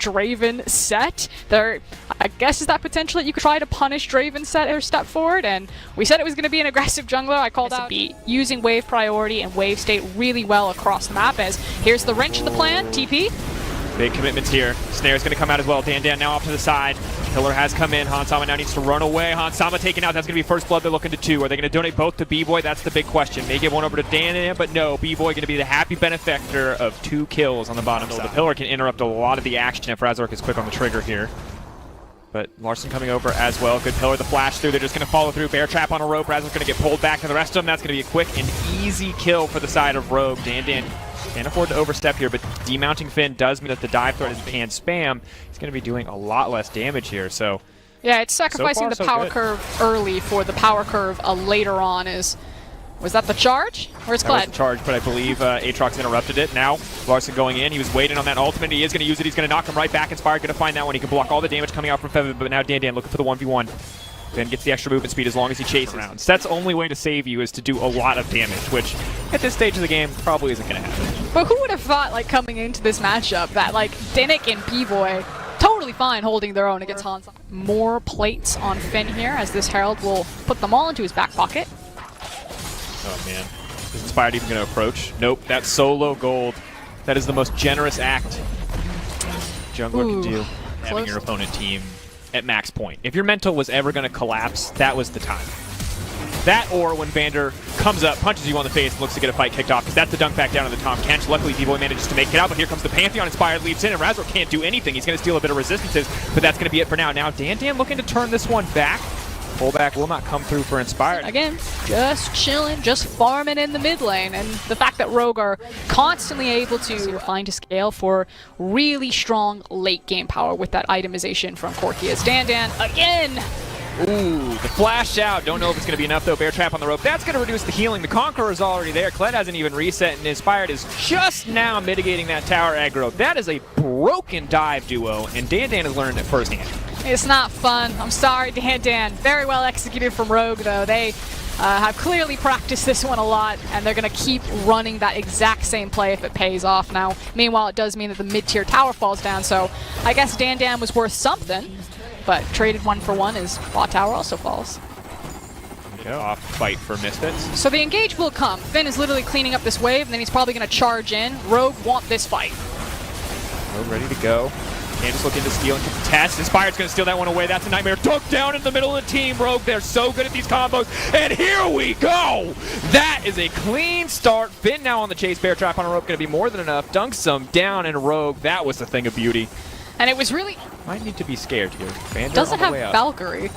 Draven set. There, I guess, is that potential that you could try to punish Draven set or step forward, and we said it was going to be an aggressive jungler. I called out using wave priority and wave state really well across the map, as here's the wrench in the plan, TP. Big commitments here. Snare's going to come out as well. Dan now off to the side. Pillar has come in. Hansama now needs to run away. Hansama taken out. That's going to be first blood. They're looking to 2. Are they going to donate both to B-Boy? That's the big question. May give one over to Dan, but no. B-Boy going to be the happy benefactor of 2 kills on the bottom side. The Pillar can interrupt a lot of the action if Razork is quick on the trigger here. But Larson coming over as well. Good Pillar, the flash through. They're just going to follow through. Bear trap on a Rogue. Razork's going to get pulled back. And the rest of them, that's going to be a quick and easy kill for the side of Rogue. Dan can't afford to overstep here, but demounting Finn does mean that the dive threat is pan spam. He's going to be doing a lot less damage here, so... Yeah, it's sacrificing the power curve early for the power curve later on. Was that the charge? Where's Kled? That was the charge, but I believe Aatrox interrupted it. Now, Larson going in. He was waiting on that ultimate. He is going to use it. He's going to knock him right back. Inspired going to find that one. He can block all the damage coming out from Feven, but now Dan looking for the 1v1. Then gets the extra movement speed as long as he chases around. So that's the only way to save you, is to do a lot of damage, which at this stage of the game probably isn't going to happen. But who would have thought, like, coming into this matchup that, like, Dinnick and B-Boy totally fine holding their own against Hans. More plates on Finn here, as this Herald will put them all into his back pocket. Oh man, is Inspired even going to approach? Nope, that's solo gold. That is the most generous act jungler can do. Having your opponent team at max point. If your mental was ever going to collapse, that was the time. That, or when Vander comes up, punches you on the face, and looks to get a fight kicked off, because that's the dunk back down on the Tom Kench. Luckily, B-Boy manages to make it out, but here comes the Pantheon. Inspired leaps in, and Razor can't do anything. He's going to steal a bit of resistances, but that's going to be it for now. Now, Dan looking to turn this one back. Pullback will not come through for Inspired. Again, just chilling, just farming in the mid lane, and the fact that Rogue are constantly able to find a scale for really strong late game power with that itemization from Corki as Dan again. Ooh, the flash out. Don't know if it's going to be enough, though. Bear trap on the rope. That's going to reduce the healing. The Conqueror is already there. Kled hasn't even reset, and Inspired is just now mitigating that tower aggro. That is a broken dive duo, and Dan has learned it firsthand. It's not fun. I'm sorry, Dan. Very well executed from Rogue, though. They have clearly practiced this one a lot, and they're going to keep running that exact same play if it pays off. Now, meanwhile, it does mean that the mid-tier tower falls down, so I guess Dan was worth something. But traded 1-for-1 is bot tower also falls. Off fight for Misfits. So the engage will come. Finn is literally cleaning up this wave, and then he's probably going to charge in. Rogue want this fight. Rogue ready to go. Candace looking to steal and contest. Inspired's going to steal that one away. That's a nightmare. Dunk down in the middle of the team. Rogue, they're so good at these combos. And here we go. That is a clean start. Finn now on the chase. Bear trap on a rope going to be more than enough. Dunks some down in Rogue. That was the thing of beauty. And it was really... Might need to be scared here. Vander doesn't have way up. Valkyrie.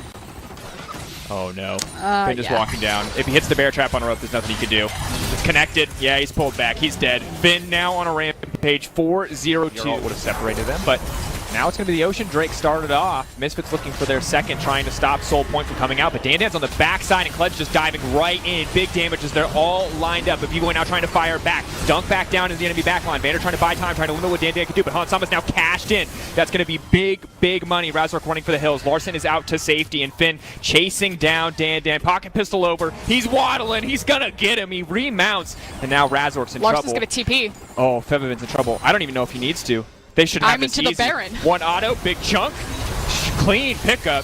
Oh no. Finn just walking down. If he hits the bear trap on a rope, there's nothing he can do. It's connected. Yeah, he's pulled back. He's dead. Finn now on a rampage. 4-0-2. Would have separated them, but now it's going to be the Ocean Drake started off. Misfits looking for their second, trying to stop Soul Point from coming out, but Dan's on the backside, and Kled's just diving right in. Big damage as they're all lined up. But B-Boy now trying to fire back. Dunk back down into the enemy backline. Vander trying to buy time, trying to limit what Dan can do, but Hansama's now cashed in. That's going to be big money. Razork running for the hills. Larson is out to safety, and Finn chasing down Dan. Pocket pistol over. He's waddling. He's going to get him. He remounts, and now Razork's in trouble. Larson's going to TP. Oh, Fevin's in trouble. I don't even know if he needs to. They should have this to easy. The Baron. One auto, big chunk, clean pickup.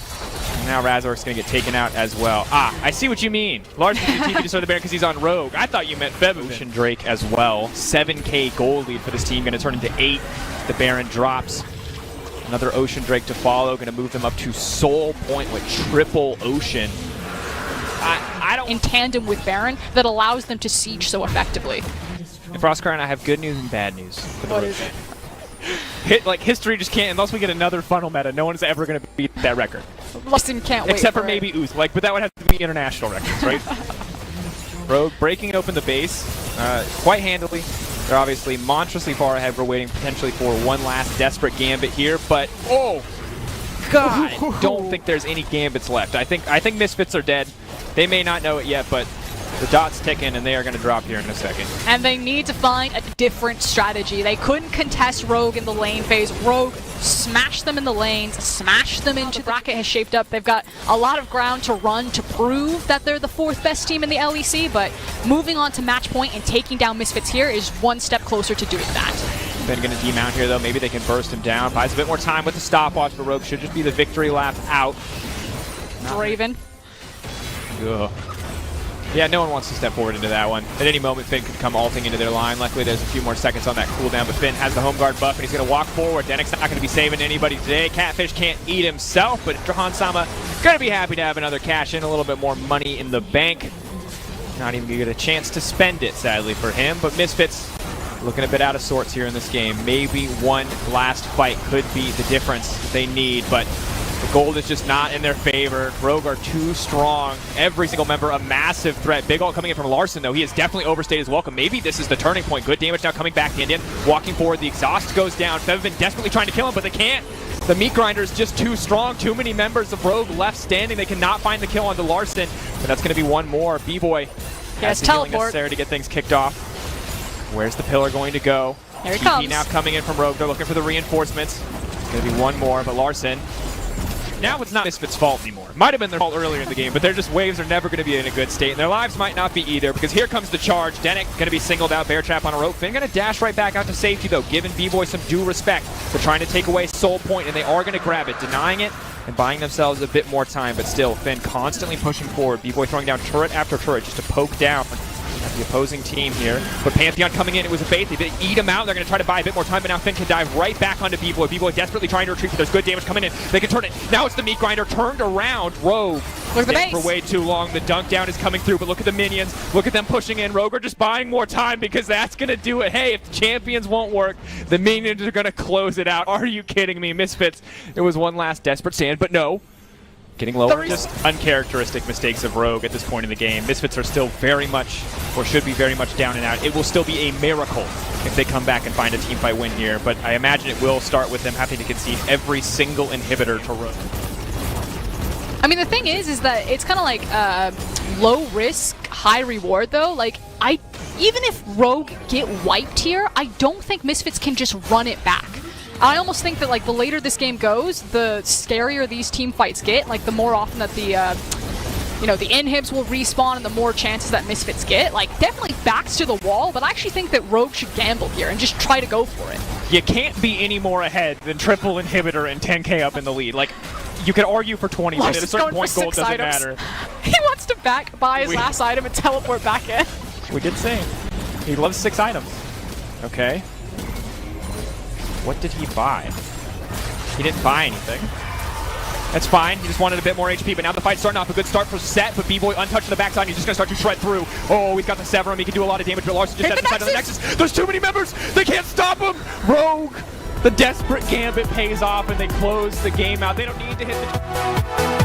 And now Razork's going to get taken out as well. Ah, I see what you mean. Larson can TP to start the Baron because he's on Rogue. I thought you meant Feven. Ocean Drake as well. 7K gold lead for this team. Going to turn into 8. The Baron drops. Another Ocean Drake to follow. Going to move them up to Soul Point with triple Ocean. I don't... In tandem with Baron that allows them to siege so effectively. And Frostcar and I have good news and bad news. What is it? History just can't, unless we get another funnel meta, no one's ever going to beat that record. Lustin can't wait. Except for maybe Ooth, but that would have to be international records, right? Rogue breaking open the base quite handily. They're obviously monstrously far ahead. We're waiting potentially for one last desperate gambit here, but oh god, I don't think there's any gambits left. I think Misfits are dead. They may not know it yet, but the dot's ticking, and they are going to drop here in a second. And they need to find a different strategy. They couldn't contest Rogue in the lane phase. Rogue smashed them in the lanes, smashed them into the bracket has shaped up. They've got a lot of ground to run to prove that they're the 4th best team in the LEC, but moving on to match point and taking down Misfits here is one step closer to doing that. Finn gonna demount here though. Maybe they can burst him down. Buys a bit more time with the stopwatch, but Rogue should just be the victory lap out. Draven. Ugh. Yeah, no one wants to step forward into that one. At any moment, Finn could come ulting into their line. Luckily, there's a few more seconds on that cooldown, but Finn has the home guard buff, and he's going to walk forward. Denek's not going to be saving anybody today. Catfish can't eat himself, but Jahan Sama going to be happy to have another cash in, a little bit more money in the bank. Not even get a chance to spend it, sadly, for him, but Misfits looking a bit out of sorts here in this game. Maybe one last fight could be the difference they need, but the gold is just not in their favor. Rogue are too strong. Every single member a massive threat. Big ult coming in from Larson, though. He has definitely overstayed his welcome. Maybe this is the turning point. Good damage now coming back in. Walking forward, the exhaust goes down. Fev have been desperately trying to kill him, but they can't. The meat grinder is just too strong. Too many members of Rogue left standing. They cannot find the kill onto Larson, but that's going to be one more. B-Boy has the healing necessary to get things kicked off. Where's the pillar going to go? Here he TP comes. now coming in from Rogue. They're looking for the reinforcements. It's going to be one more, but Larson. Now it's not Misfits' fault anymore. Might have been their fault earlier in the game, but their just waves are never going to be in a good state, and their lives might not be either, because here comes the charge. Denek going to be singled out, bear trap on a rope. Finn going to dash right back out to safety, though, giving B-Boy some due respect. They're trying to take away Soul Point, and they are going to grab it, denying it and buying themselves a bit more time, but still, Finn constantly pushing forward. B-Boy throwing down turret after turret just to poke down at the opposing team here. But Pantheon coming in, it was a bait. They eat him out. They're going to try to buy a bit more time, but now Finn can dive right back onto B-Boy. B-Boy desperately trying to retreat, but there's good damage coming in. They can turn it. Now it's the meat grinder turned around. Rogue look at the base for way too long. The dunk down is coming through, but look at the minions. Look at them pushing in. Rogue are just buying more time because that's going to do it. Hey, if the champions won't work, the minions are going to close it out. Are you kidding me? Misfits, it was one last desperate stand, but no. Getting lower, just uncharacteristic mistakes of Rogue at this point in the game. Misfits are still very much, or should be very much down and out. It will still be a miracle if they come back and find a teamfight win here, but I imagine it will start with them having to concede every single inhibitor to Rogue. I mean, the thing is that it's kind of like low risk, high reward, though. Like, even if Rogue get wiped here, I don't think Misfits can just run it back. I almost think that, like, the later this game goes, the scarier these team fights get. Like, the more often that the, you know, the inhibs will respawn and the more chances that Misfits get. Like, definitely backs to the wall, but I actually think that Rogue should gamble here and just try to go for it. You can't be any more ahead than triple inhibitor and 10k up in the lead. Like, you could argue for 20, but at a certain point, gold doesn't matter. He wants to buy his last item and teleport back in. We did say he loves 6 items. Okay. What did he buy? He didn't buy anything. That's fine. He just wanted a bit more HP, but now the fight's starting off. A good start for Set, but B-Boy untouched on the backside. He's just going to start to shred through. Oh, he's got the Severum. He can do a lot of damage, but Larson just has the side of the Nexus. There's too many members. They can't stop him. Rogue, the desperate gambit pays off, and they close the game out. They don't need to hit the...